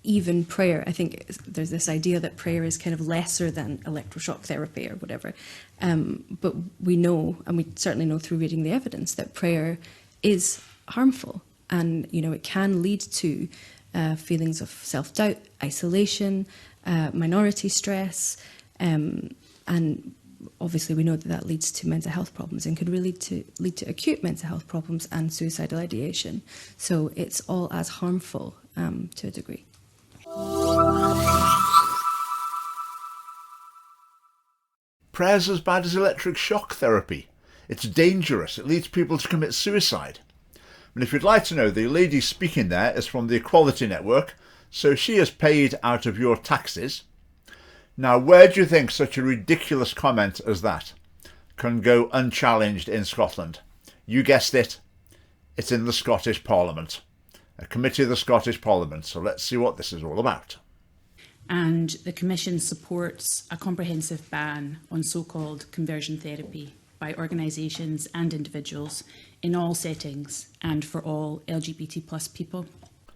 even prayer, I think there's this idea that prayer is kind of lesser than electroshock therapy or whatever. But we know, and we certainly know through reading the evidence, that prayer is harmful. And, it can lead to feelings of self-doubt, isolation, minority stress, and obviously we know that leads to mental health problems and could really lead to acute mental health problems and suicidal ideation. So it's all as harmful to a degree. Prayer's as bad as electric shock therapy. It's dangerous. It leads people to commit suicide. And if you'd like to know, the lady speaking there is from the Equality Network, so she is paid out of your taxes. Now, where do you think such a ridiculous comment as that can go unchallenged in Scotland? You guessed it. It's in the Scottish Parliament. A committee of the Scottish Parliament. So let's see what this is all about. And the Commission supports a comprehensive ban on so-called conversion therapy by organisations and individuals in all settings and for all LGBT plus people.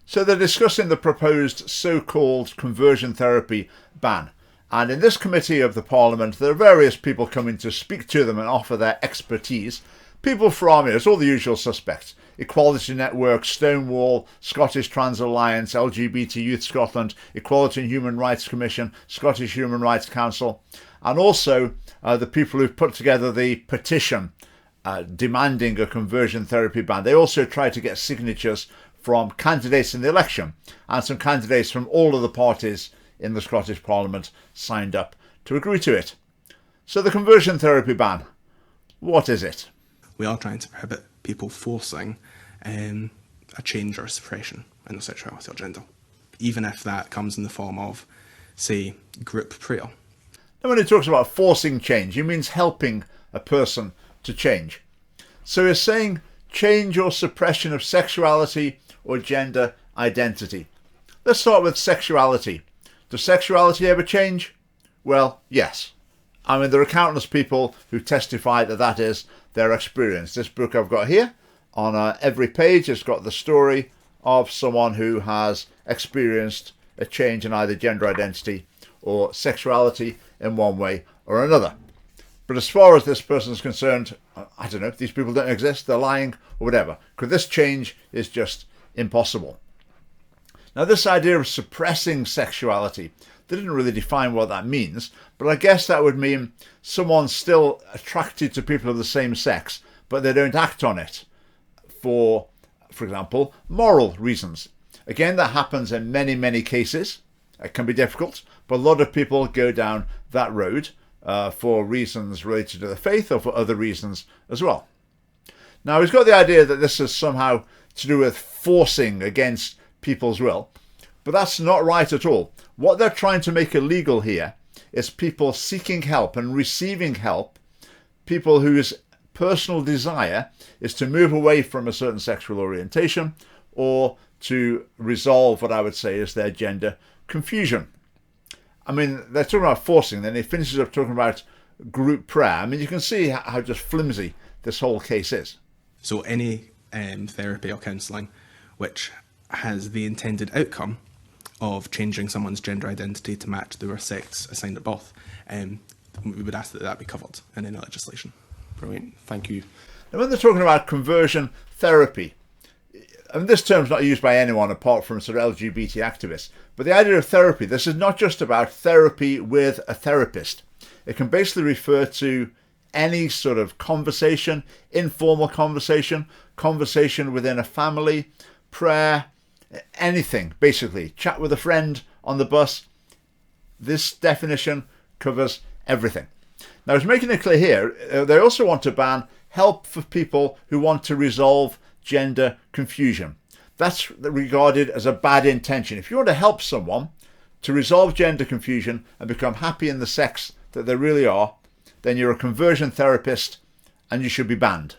So they're discussing the proposed so-called conversion therapy ban. And in this committee of the Parliament, there are various people coming to speak to them and offer their expertise. People from, it's all the usual suspects. Equality Network, Stonewall, Scottish Trans Alliance, LGBT Youth Scotland, Equality and Human Rights Commission, Scottish Human Rights Council, and also the people who've put together the petition demanding a conversion therapy ban. They also tried to get signatures from candidates in the election, and some candidates from all of the parties in the Scottish Parliament signed up to agree to it. So the conversion therapy ban, what is it? We are trying to prohibit people forcing a change or a suppression in their sexuality or gender, even if that comes in the form of, say, group prayer. Now, when it talks about forcing change, it means helping a person to change. So it's saying change or suppression of sexuality or gender identity. Let's start with sexuality. Does sexuality ever change? Well, yes. I mean, there are countless people who testify that that is their experience. This book I've got here, on every page, has got the story of someone who has experienced a change in either gender identity or sexuality in one way or another. But as far as this person is concerned, I don't know, these people don't exist, they're lying, or whatever. Because this change is just impossible. Now, this idea of suppressing sexuality, they didn't really define what that means, but I guess that would mean someone's still attracted to people of the same sex, but they don't act on it for example, moral reasons. Again, that happens in many, many cases. It can be difficult, but a lot of people go down that road for reasons related to the faith or for other reasons as well. Now, he's got the idea that this is somehow to do with forcing against people's will, but that's not right at all. What they're trying to make illegal here is people seeking help and receiving help, people whose personal desire is to move away from a certain sexual orientation or to resolve what I would say is their gender confusion. I mean, they're talking about forcing, then he finishes up talking about group prayer. I mean, you can see how just flimsy this whole case is. So any therapy or counselling which has the intended outcome of changing someone's gender identity to match their sex assigned at birth, we would ask that that be covered in any legislation. Brilliant, thank you. Now, when they're talking about conversion therapy, I mean, this term's not used by anyone apart from sort of LGBT activists, but the idea of therapy, this is not just about therapy with a therapist. It can basically refer to any sort of conversation, informal conversation, conversation within a family, prayer, anything, basically. Chat with a friend on the bus. This definition covers everything. Now, it's making it clear here, they also want to ban help for people who want to resolve gender confusion. That's regarded as a bad intention. If you want to help someone to resolve gender confusion and become happy in the sex that they really are, then you're a conversion therapist and you should be banned.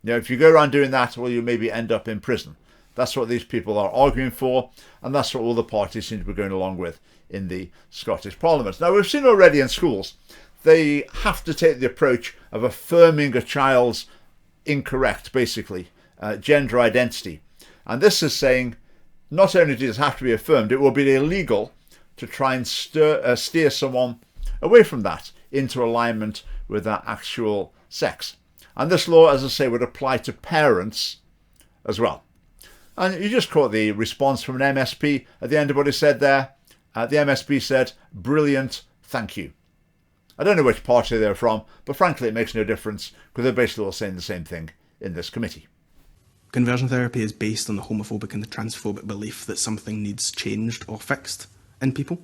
You know, if you go around doing that, well, you maybe end up in prison. That's what these people are arguing for, and that's what all the parties seem to be going along with in the Scottish Parliament. Now, we've seen already in schools, they have to take the approach of affirming a child's incorrect, basically, gender identity. And this is saying not only does it have to be affirmed, it will be illegal to try and steer someone away from that into alignment with their actual sex. And this law, as I say, would apply to parents as well. And you just caught the response from an MSP at the end of what he said there. The MSP said, "Brilliant, thank you." I don't know which party they're from, but frankly it makes no difference because they're basically all saying the same thing in this committee. Conversion therapy is based on the homophobic and the transphobic belief that something needs changed or fixed in people.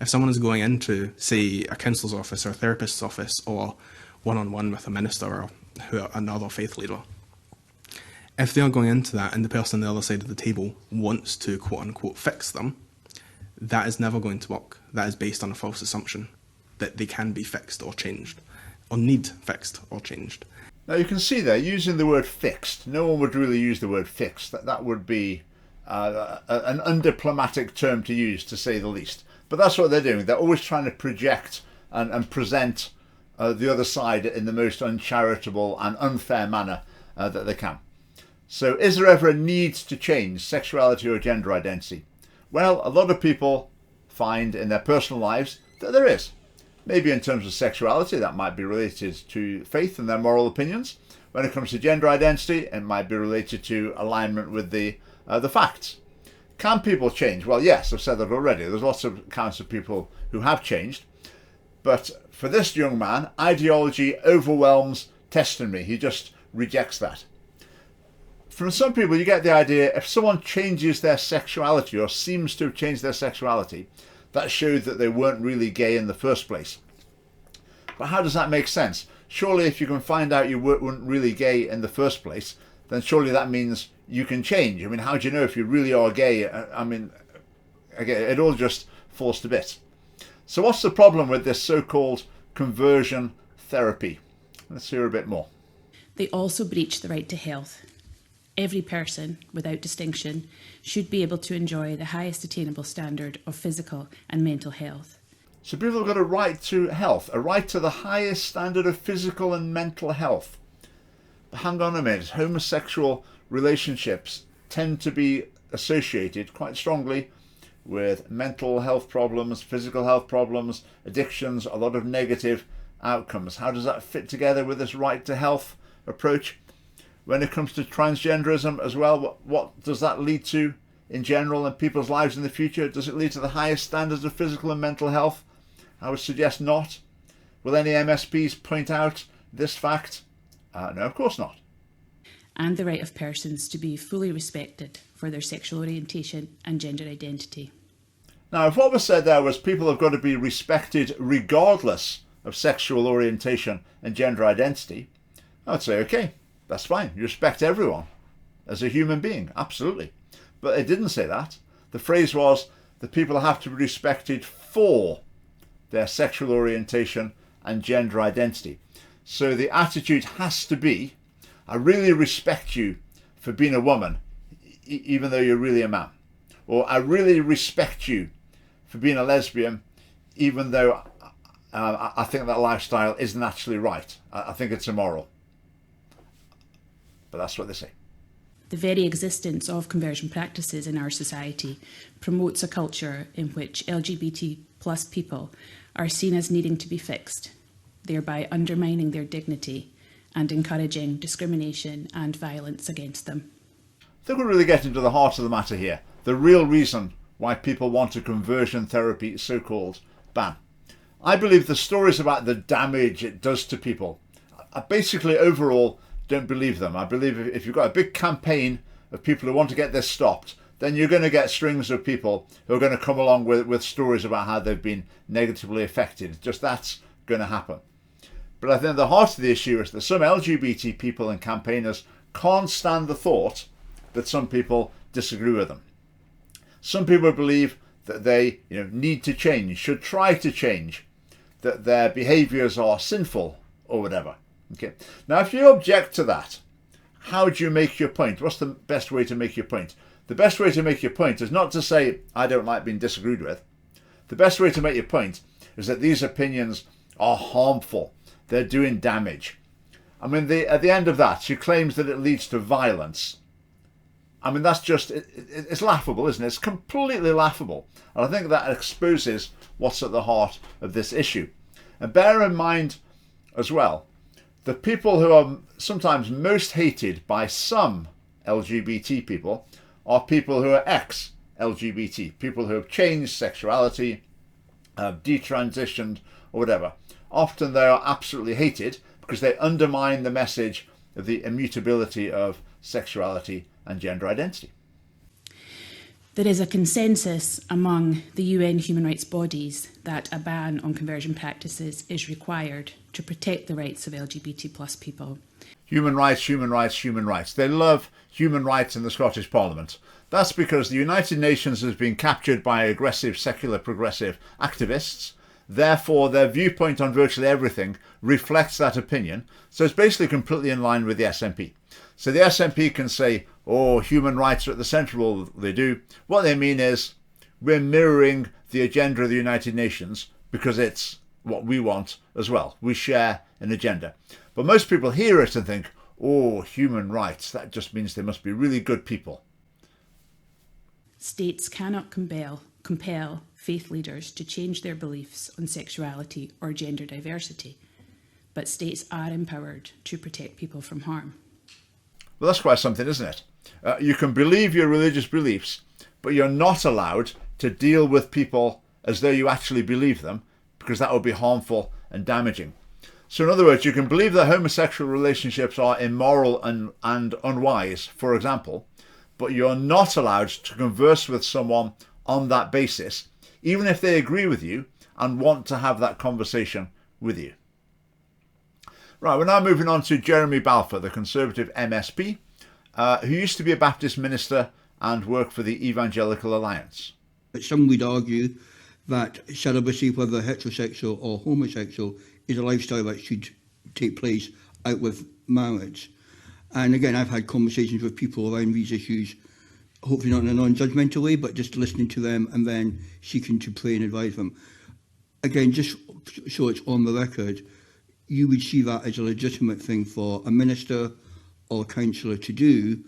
If someone is going into, say, a counsellor's office or a therapist's office or one-on-one with a minister or another faith leader, if they are going into that and the person on the other side of the table wants to quote-unquote fix them, that is never going to work. That is based on a false assumption that they can be fixed or changed, or need fixed or changed. Now you can see there, using the word fixed, no one would really use the word fixed. That would be an undiplomatic term to use, to say the least. But that's what they're doing. They're always trying to project and present the other side in the most uncharitable and unfair manner that they can. So is there ever a need to change sexuality or gender identity? Well, a lot of people find in their personal lives that there is. Maybe in terms of sexuality, that might be related to faith and their moral opinions. When it comes to gender identity, it might be related to alignment with the facts. Can people change? Well, yes, I've said that already. There's lots of accounts of people who have changed. But for this young man, ideology overwhelms testimony. He just rejects that. From some people, you get the idea if someone changes their sexuality or seems to have changed their sexuality, that showed that they weren't really gay in the first place. But how does that make sense? Surely if you can find out you weren't really gay in the first place, then surely that means you can change. I mean, how do you know if you really are gay? I mean, again, it all just falls to bits. So what's the problem with this so-called conversion therapy? Let's hear a bit more. They also breach the right to health. Every person, without distinction, should be able to enjoy the highest attainable standard of physical and mental health. So people have got a right to health, a right to the highest standard of physical and mental health. But hang on a minute, homosexual relationships tend to be associated quite strongly with mental health problems, physical health problems, addictions, a lot of negative outcomes. How does that fit together with this right to health approach? When it comes to transgenderism as well, what does that lead to in general in people's lives in the future? Does it lead to the highest standards of physical and mental health? I would suggest not. Will any MSPs point out this fact? No, of course not. And the right of persons to be fully respected for their sexual orientation and gender identity. Now, if what was said there was people have got to be respected regardless of sexual orientation and gender identity, I would say, okay, that's fine. You respect everyone as a human being, absolutely. But it didn't say that. The phrase was that people have to be respected for their sexual orientation and gender identity. So the attitude has to be, I really respect you for being a woman, even though you're really a man. Or I really respect you for being a lesbian, even though I think that lifestyle isn't actually right. I think it's immoral. But that's what they say. The very existence of conversion practices in our society promotes a culture in which LGBT plus people are seen as needing to be fixed, thereby undermining their dignity and encouraging discrimination and violence against them. I think we're really getting to the heart of the matter here. The real reason why people want a conversion therapy so-called ban. I believe the stories about the damage it does to people, I basically overall don't believe them. I believe if you've got a big campaign of people who want to get this stopped, then you're going to get strings of people who are going to come along with stories about how they've been negatively affected. Just that's going to happen. But I think the heart of the issue is that some LGBT people and campaigners can't stand the thought that some people disagree with them. Some people believe that they need to change, should try to change, that their behaviours are sinful or whatever. Okay. Now, if you object to that, how do you make your point? What's the best way to make your point? The best way to make your point is not to say, I don't like being disagreed with. The best way to make your point is that these opinions are harmful. They're doing damage. I mean, at the end of that, she claims that it leads to violence. I mean, that's just, it's laughable, isn't it? It's completely laughable. And I think that exposes what's at the heart of this issue. And bear in mind as well, the people who are sometimes most hated by some LGBT people are people who are ex-LGBT, people who have changed sexuality, have detransitioned or whatever. Often they are absolutely hated because they undermine the message of the immutability of sexuality and gender identity. There is a consensus among the UN human rights bodies that a ban on conversion practices is required to protect the rights of LGBT plus people. Human rights, human rights, human rights. They love human rights in the Scottish Parliament. That's because the United Nations has been captured by aggressive, secular, progressive activists. Therefore, their viewpoint on virtually everything reflects that opinion. So it's basically completely in line with the SNP. So the SNP can say, oh, human rights are at the centre of all they do. What they mean is we're mirroring the agenda of the United Nations because it's what we want as well. We share an agenda. But most people hear it and think, oh, human rights, that just means they must be really good people. States cannot compel faith leaders to change their beliefs on sexuality or gender diversity, but states are empowered to protect people from harm. Well, that's quite something, isn't it? You can believe your religious beliefs, but you're not allowed to deal with people as though you actually believe them, because that would be harmful and damaging. So in other words, you can believe that homosexual relationships are immoral and unwise, for example, but you're not allowed to converse with someone on that basis, even if they agree with you and want to have that conversation with you. Right, we're now moving on to Jeremy Balfour, the Conservative MSP, who used to be a Baptist minister and work for the Evangelical Alliance. But some would argue that celibacy, whether heterosexual or homosexual, is a lifestyle that should take place out with marriage. And again, I've had conversations with people around these issues, hopefully not in a non-judgmental way, but just listening to them and then seeking to pray and advise them. Again, just so it's on the record, you would see that as a legitimate thing for a minister or a councillor to do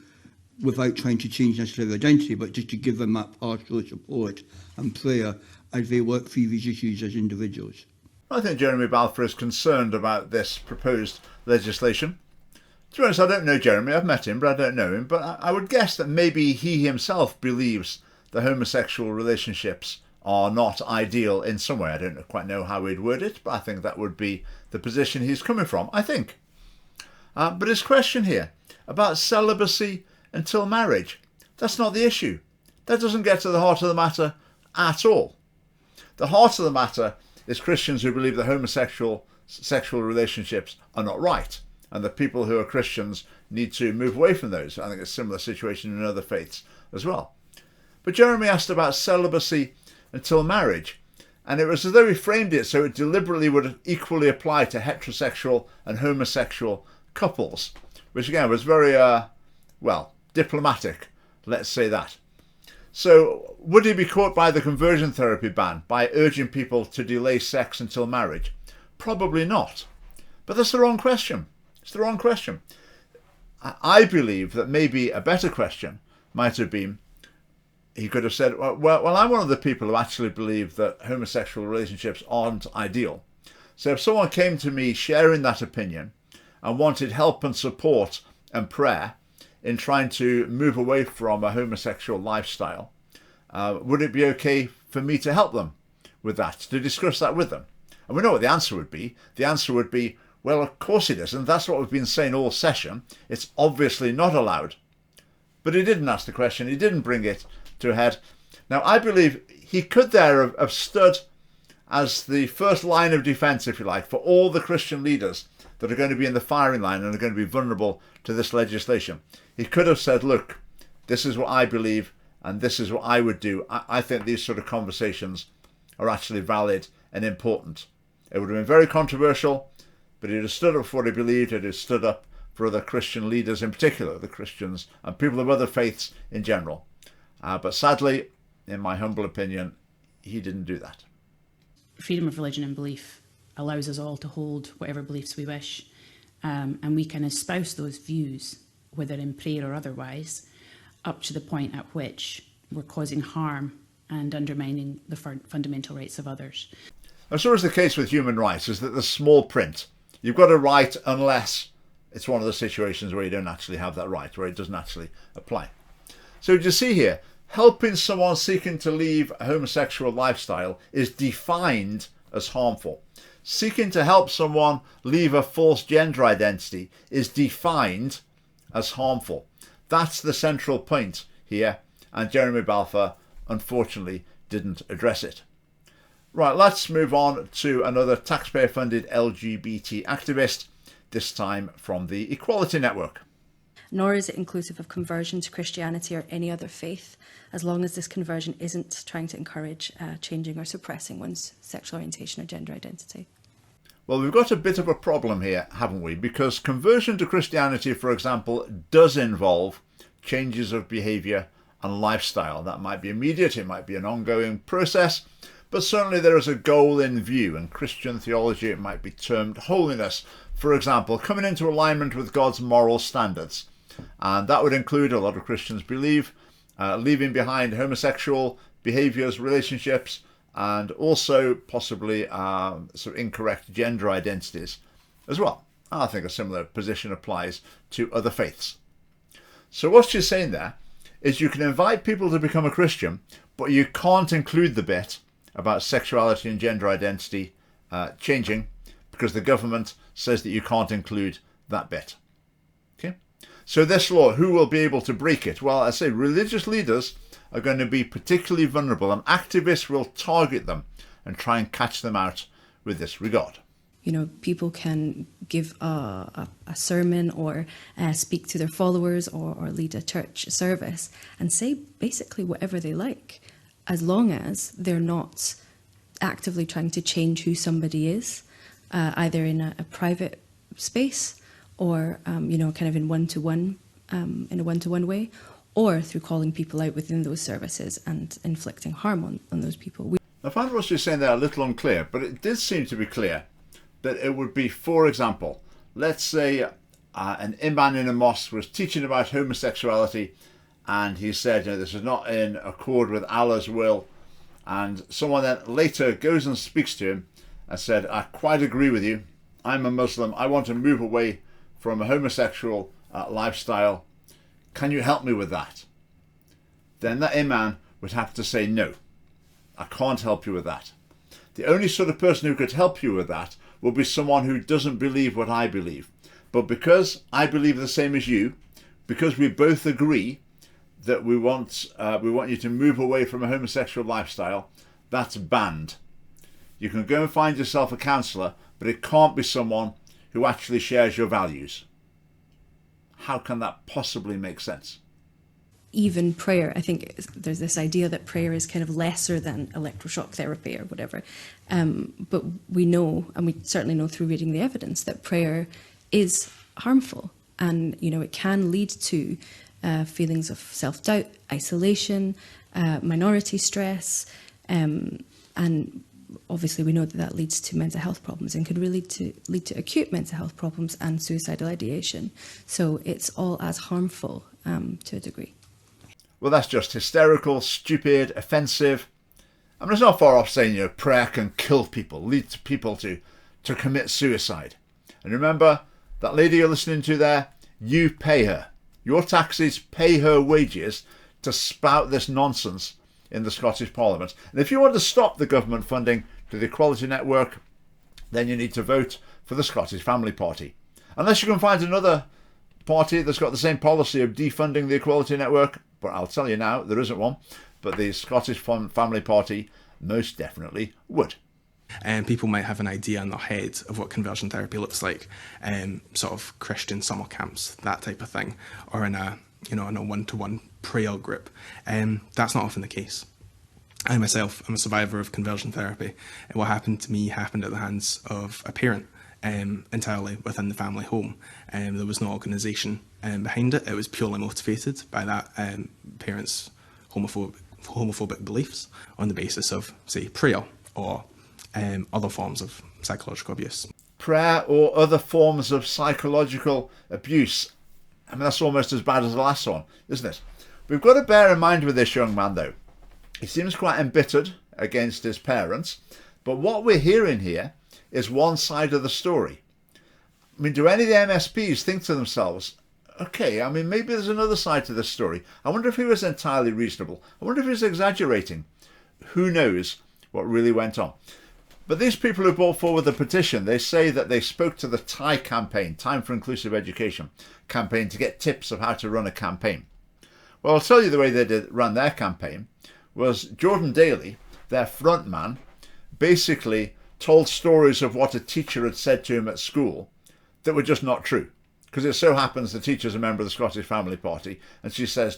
without trying to change necessarily their identity, but just to give them that pastoral support and prayer as they work through these issues as individuals. I think Jeremy Balfour is concerned about this proposed legislation. To be honest, I don't know Jeremy. I've met him, but I don't know him. But I would guess that maybe he himself believes that homosexual relationships are not ideal in some way. I don't quite know how he'd word it, but I think that would be the position he's coming from, I think. But his question here about celibacy until marriage, that's not the issue. That doesn't get to the heart of the matter at all. The heart of the matter is Christians who believe that homosexual sexual relationships are not right, and that people who are Christians need to move away from those. I think it's a similar situation in other faiths as well. But Jeremy asked about celibacy until marriage, and it was as though he framed it so it deliberately would equally apply to heterosexual and homosexual couples, which again was very, diplomatic, let's say that. So would he be caught by the conversion therapy ban by urging people to delay sex until marriage? Probably not. But that's the wrong question. It's the wrong question. I believe that maybe a better question might have been, he could have said, well, I'm one of the people who actually believe that homosexual relationships aren't ideal. So if someone came to me sharing that opinion and wanted help and support and prayer in trying to move away from a homosexual lifestyle, would it be okay for me to help them with that, to discuss that with them? And we know what the answer would be. The answer would be, well, of course it is, and that's what we've been saying all session. It's obviously not allowed. But he didn't ask the question. He didn't bring it to a head. Now, I believe he could there have stood as the first line of defence, if you like, for all the Christian leaders that are going to be in the firing line and are going to be vulnerable to this legislation. He could have said, look, this is what I believe and this is what I would do. I think these sort of conversations are actually valid and important. It would have been very controversial, but he'd have stood up for what he believed. He'd have stood up for other Christian leaders, in particular the Christians and people of other faiths in general. But sadly, in my humble opinion, he didn't do that. Freedom of religion and belief allows us all to hold whatever beliefs we wish, and we can espouse those views, whether in prayer or otherwise. up to the point at which we're causing harm and undermining the fundamental rights of others. And so is the case with human rights, is that the small print. You've got a right unless it's one of the situations where you don't actually have that right, where it doesn't actually apply. So you see here, helping someone seeking to leave a homosexual lifestyle is defined as harmful. Seeking to help someone leave a false gender identity is defined as harmful. That's the central point here, and Jeremy Balfour unfortunately didn't address it. Right, let's move on to another taxpayer-funded LGBT activist, this time from the Equality Network. Nor is it inclusive of conversion to Christianity or any other faith, as long as this conversion isn't trying to encourage changing or suppressing one's sexual orientation or gender identity. Well, we've got a bit of a problem here, haven't we? Because conversion to Christianity, for example, does involve changes of behaviour and lifestyle. That might be immediate, it might be an ongoing process, but certainly there is a goal in view. In Christian theology, it might be termed holiness. For example, coming into alignment with God's moral standards. And that would include, a lot of Christians believe, leaving behind homosexual behaviours, relationships, and also possibly sort of incorrect gender identities as well. I think a similar position applies to other faiths. So what she's saying there is you can invite people to become a Christian, but you can't include the bit about sexuality and gender identity changing, because the government says that you can't include that bit. Okay? So this law, who will be able to break it? Well, I say religious leaders are going to be particularly vulnerable, and activists will target them and try and catch them out with this regard. You know, people can give a sermon or speak to their followers or lead a church service and say basically whatever they like, as long as they're not actively trying to change who somebody is, either in a private space or, you know, kind of in a one-to-one way, or through calling people out within those services and inflicting harm on those people. I find what you're saying there a little unclear, but it did seem to be clear that it would be, for example, let's say an imam in a mosque was teaching about homosexuality, and he said, you know, this is not in accord with Allah's will, and someone then later goes and speaks to him and said, I quite agree with you, I'm a Muslim, I want to move away from a homosexual lifestyle, can you help me with that? Then that imam would have to say, no, I can't help you with that. The only sort of person who could help you with that will be someone who doesn't believe what I believe. But because I believe the same as you, because we both agree that we want you to move away from a homosexual lifestyle, that's banned. You can go and find yourself a counsellor, but it can't be someone who actually shares your values. How can that possibly make sense? Even prayer, I think there's this idea that prayer is kind of lesser than electroshock therapy or whatever. But we know, and we certainly know through reading the evidence, that prayer is harmful. And, you know, it can lead to feelings of self-doubt, isolation, minority stress, and obviously we know that that leads to mental health problems and could really lead to acute mental health problems and suicidal ideation. So it's all as harmful to a degree. Well, that's just hysterical, stupid, offensive. I mean, it's not far off saying, you know, prayer can kill people, lead to people to commit suicide. And remember, that lady you're listening to there, you pay her. Your taxes pay her wages to spout this nonsense in the Scottish Parliament. And if you want to stop the government funding to the Equality Network, then you need to vote for the Scottish Family Party. Unless you can find another party that's got the same policy of defunding the Equality Network, but I'll tell you now, there isn't one, but the Scottish Family Party most definitely would. And people might have an idea in their head of what conversion therapy looks like, sort of Christian summer camps, that type of thing, or in a one-to-one prayer group. That's not often the case. I myself am a survivor of conversion therapy, and what happened to me happened at the hands of a parent, entirely within the family home. There was no organisation behind it. It was purely motivated by that parent's homophobic beliefs on the basis of, say, prayer or other forms of psychological abuse. Prayer or other forms of psychological abuse. I mean, that's almost as bad as the last one, isn't it? We've got to bear in mind with this young man, though, he seems quite embittered against his parents, but what we're hearing here is one side of the story. I mean, do any of the MSPs think to themselves, okay, I mean, maybe there's another side to this story. I wonder if he was entirely reasonable. I wonder if he was exaggerating. Who knows what really went on? But these people who brought forward the petition, they say that they spoke to the TIE campaign, Time for Inclusive Education campaign, to get tips of how to run a campaign. Well, I'll tell you the way they ran their campaign was Jordan Daly, their front man, basically told stories of what a teacher had said to him at school that were just not true. Because it so happens the teacher's a member of the Scottish Family Party, and she says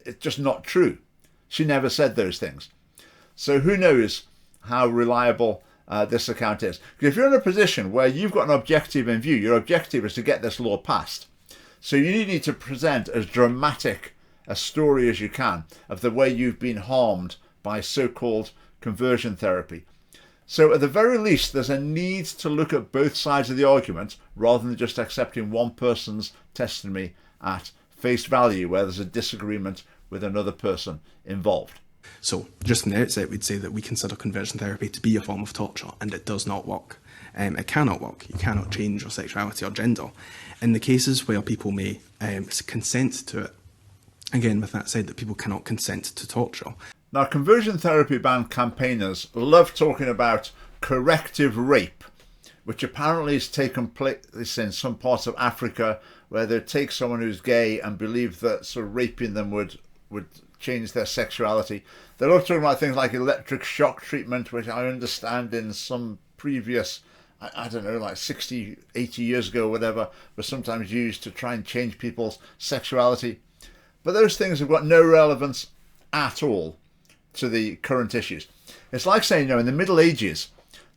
it's just not true. She never said those things. So who knows how reliable this account is. Because if you're in a position where you've got an objective in view, your objective is to get this law passed. So you need to present as dramatic a story as you can of the way you've been harmed by so-called conversion therapy. So at the very least, there's a need to look at both sides of the argument rather than just accepting one person's testimony at face value where there's a disagreement with another person involved. So just from the outset, we'd say that we consider conversion therapy to be a form of torture, and it does not work. It cannot work. You cannot change your sexuality or gender. In the cases where people may consent to it, again, with that said, that people cannot consent to torture. Now, conversion therapy ban campaigners love talking about corrective rape, which apparently has taken place in some parts of Africa where they take someone who's gay and believe that sort of raping them would change their sexuality. They love talking about things like electric shock treatment, which I understand in some previous, I don't know, like 60, 80 years ago or whatever, was sometimes used to try and change people's sexuality. But those things have got no relevance at all to the current issues. It's like saying, in the Middle Ages,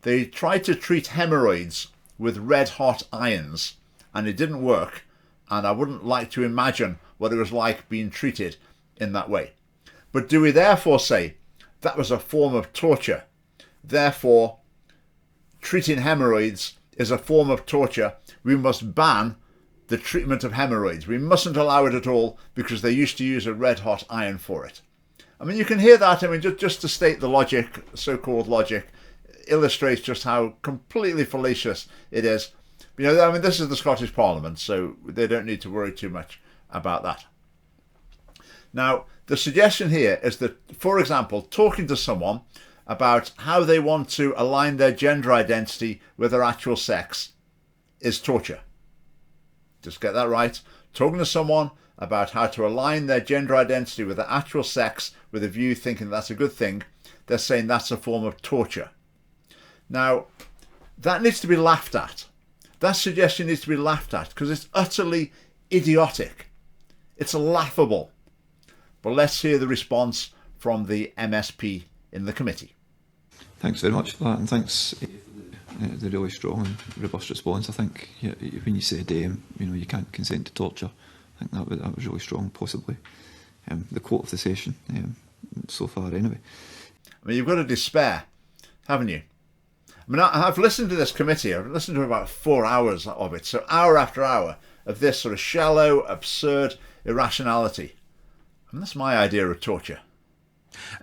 they tried to treat hemorrhoids with red hot irons and it didn't work. And I wouldn't like to imagine what it was like being treated in that way. But do we therefore say that was a form of torture? Therefore, treating hemorrhoids is a form of torture. We must ban the treatment of hemorrhoids. We mustn't allow it at all because they used to use a red hot iron for it. I mean, you can hear that. I mean, just to state the logic, so-called logic, illustrates just how completely fallacious it is. I mean, this is the Scottish Parliament, so they don't need to worry too much about that. Now, the suggestion here is that, for example, talking to someone about how they want to align their gender identity with their actual sex is torture. Just get that right. Talking to someone about how to align their gender identity with their actual sex with a view thinking that's a good thing, they're saying that's a form of torture. Now, that needs to be laughed at. That suggestion needs to be laughed at because it's utterly idiotic. It's laughable. But let's hear the response from the MSP in the committee. Thanks very much for that, and thanks for the really strong and robust response. I think when you said you can't consent to torture, I think that was really strong, possibly the quote of the session so far anyway. I mean, you've got to despair, haven't you? I mean, I've listened to this committee. I've listened to about 4 hours of it. So hour after hour of this sort of shallow, absurd irrationality. And that's my idea of torture.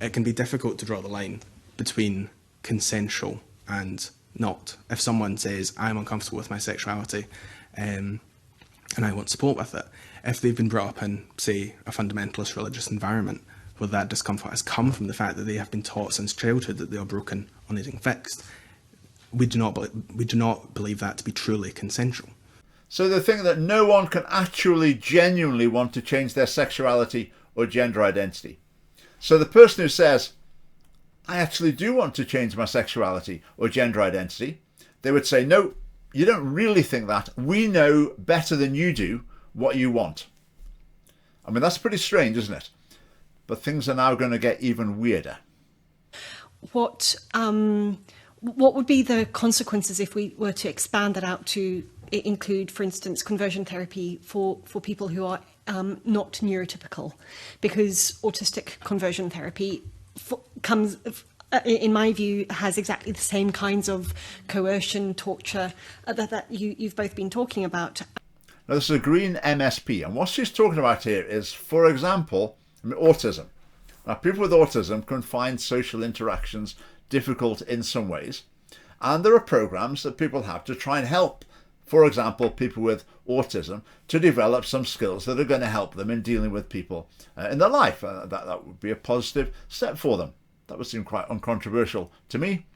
It can be difficult to draw the line between consensual and not. If someone says, I'm uncomfortable with my sexuality and I want support with it, if they've been brought up in, say, a fundamentalist religious environment where that discomfort has come from the fact that they have been taught since childhood that they are broken or needing fixed, we do not believe that to be truly consensual. So they think that no one can actually genuinely want to change their sexuality or gender identity. So the person who says, I actually do want to change my sexuality or gender identity, they would say, no, you don't really think that. We know better than you do what you want. I mean, that's pretty strange, isn't it? But things are now going to get even weirder. What would be the consequences if we were to expand that out to include, for instance, conversion therapy for people who are not neurotypical? Because autistic conversion therapy comes, in my view, has exactly the same kinds of coercion, torture that you've both been talking about. Now, this is a Green MSP, and what she's talking about here is, for example, I mean, autism. Now, people with autism can find social interactions difficult in some ways, and there are programs that people have to try and help, for example, people with autism to develop some skills that are going to help them in dealing with people in their life. That would be a positive step for them. That would seem quite uncontroversial to me.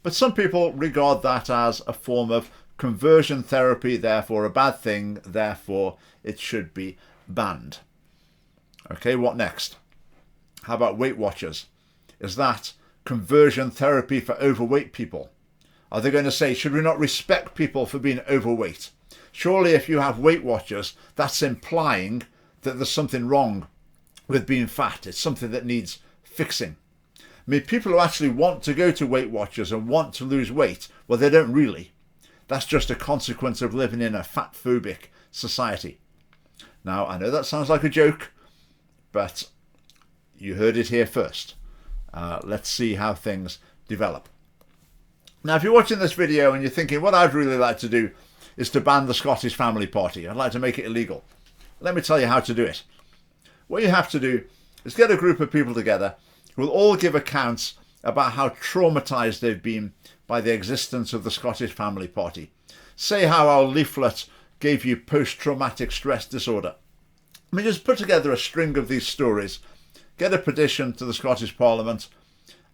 But some people regard that as a form of conversion therapy, therefore a bad thing, therefore it should be banned. Okay, what next? How about Weight Watchers? Is that conversion therapy for overweight people? Are they going to say, should we not respect people for being overweight? Surely if you have Weight Watchers, that's implying that there's something wrong with being fat. It's something that needs fixing. I mean, people who actually want to go to Weight Watchers and want to lose weight, well, they don't really. That's just a consequence of living in a fat-phobic society. Now, I know that sounds like a joke, but you heard it here first. Let's see how things develop. Now, if you're watching this video and you're thinking, what I'd really like to do is to ban the Scottish Family Party. I'd like to make it illegal. Let me tell you how to do it. What you have to do is get a group of people together who will all give accounts about how traumatised they've been by the existence of the Scottish Family Party. Say how our leaflet gave you post-traumatic stress disorder. I mean, just put together a string of these stories, get a petition to the Scottish Parliament,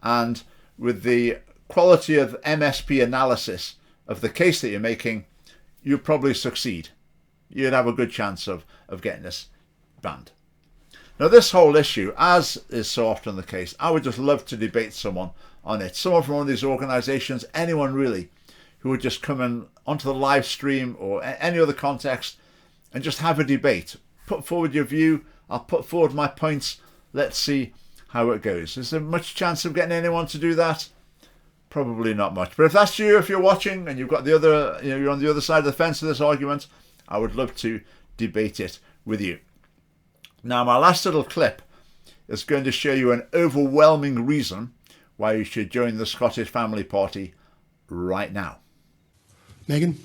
and with the quality of MSP analysis of the case that you're making, you'll probably succeed. You'd have a good chance of getting this banned. Now, this whole issue, as is so often the case, I would just love to debate someone on it. Someone from one of these organisations, anyone really, who would just come in onto the live stream or any other context and just have a debate. Put forward your view. I'll put forward my points. Let's see how it goes. Is there much chance of getting anyone to do that? Probably not much. But if that's you, if you're watching and you've got the other, you're on the other side of the fence of this argument, I would love to debate it with you. Now, my last little clip is going to show you an overwhelming reason why you should join the Scottish Family Party right now. Megan?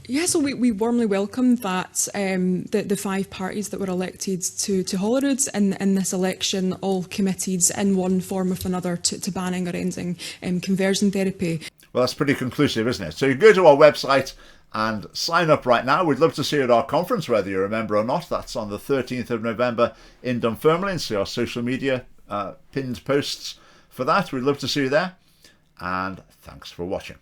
Yeah, so we warmly welcome that the five parties that were elected to Holyrood in this election all committed in one form or another to banning or ending conversion therapy. Well, that's pretty conclusive, isn't it? So you go to our website and sign up right now. We'd love to see you at our conference, whether you're a member or not. That's on the 13th of November in Dunfermline. See our social media pinned posts for that. We'd love to see you there. And thanks for watching.